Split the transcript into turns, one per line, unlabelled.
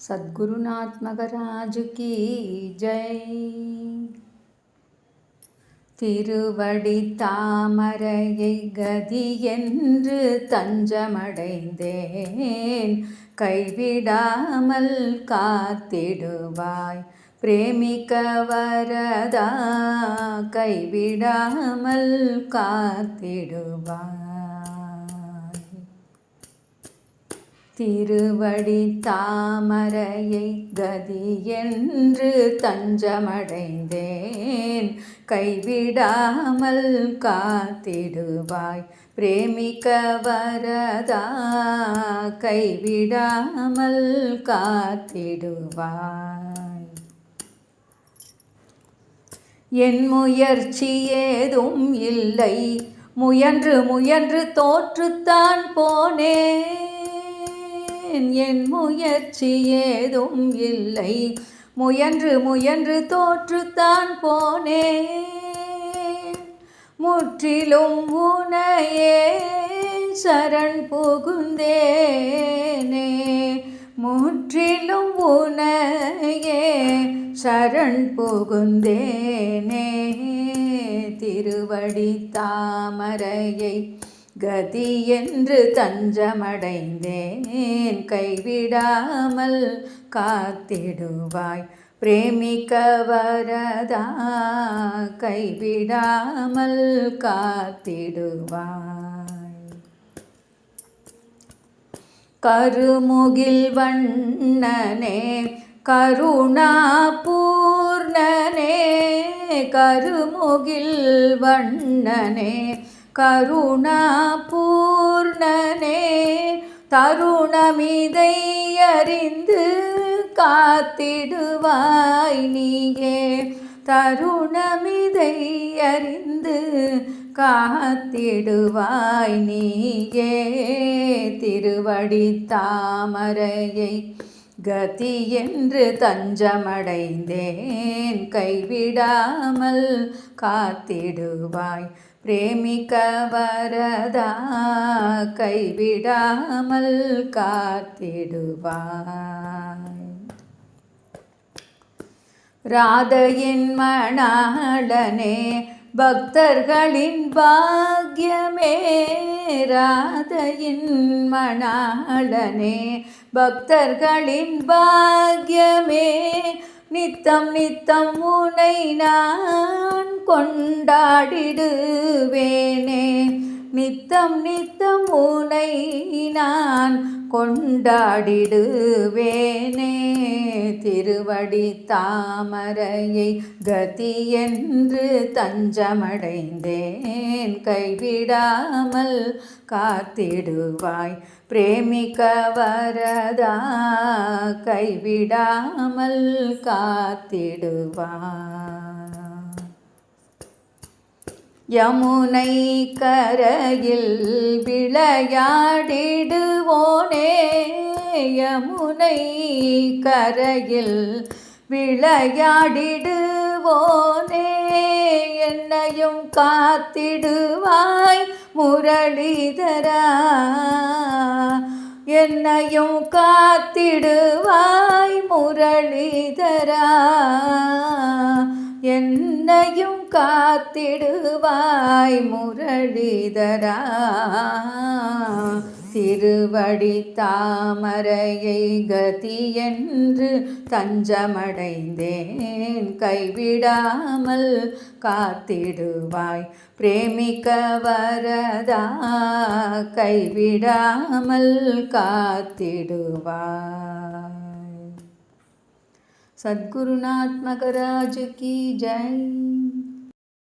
சத்குருநாத் மகராஜு கி ஜெய். திருவடி தாமரையை கதி என்று தஞ்சமடைந்தேன், கைவிடாமல் காத்திடுவாய் பிரேமிக்க வரதா, கைவிடாமல் காத்திடுவாய். திருவடி தாமரையை கதி என்று தஞ்சமடைந்தேன், கைவிடாமல் காத்திடுவாய் பிரேமிக்க வரதா, கைவிடாமல் காத்திடுவாய். என் முயற்சி ஏதும் இல்லை, முயன்று முயன்று தோற்றுத்தான் போனேன். என் முயற்சி ஏதும் இல்லை, முயன்று முயன்று தோற்றுத்தான் போனேன். முற்றிலும் உனையே சரண் புகுந்தேனே, முற்றிலும் உனையே சரண் புகுந்தேனே. திருவடி தாமரையை கதி என்று தஞ்சமடைந்தேன், கைவிடாமல் காத்திடுவாய் பிரேமிக்க வரதா, கைவிடாமல் காத்திடுவாய். கருமுகில் வண்ணனே கருணா பூர்ணனே, கருமுகில் வண்ணனே கருணா பூர்ணனே, தருணமிதை அறிந்து காத்திடுவாய் நீயே, தருணமிதை அறிந்து காத்திடுவாய் நீயே. திருவடி தாமரையை கதி என்று தஞ்சமடைந்தேன், கைவிடாமல் காத்திடுவாய் பிரேமிக்க வரதா, கைவிடாமல் காத்திடுவாய். ராதையின் மணாளனே பக்தர்களின் பாக்யமே, ராதையின் மணாளனே பக்தர்களின் பாக்யமே, நித்தம் நித்தம் உனை நான் கொண்டாடிடுவேனே, நித்தம் நித்தம் உனை நான் கொண்டாடிடுவேனே. திருவடி தாமரையை கதி என்று தஞ்சமடைந்தேன், கைவிடாமல் காத்திடுவாய் பிரேமிக்க வரதா, கைவிடாமல் காத்திடுவாய். யமுனை கரையில் விளையாடிடுவோனே, யமுனை கரையில் விளையாடிடுவோனே, என்னையும் காத்திடுவாய் முரளிதரா, என்னையும் காத்திடுவாய் முரளிதரா, என்னையும் காத்திடுவாய் முரளிதரா. திருவடி தாமரையை கதி என்று தஞ்சமடைந்தேன், கைவிடாமல் காத்திடுவாய் பிரேமிக்க வரதா, கைவிடாமல் காத்திடுவாய். சத்குருநாத் மகராஜ் கி ஜெய்.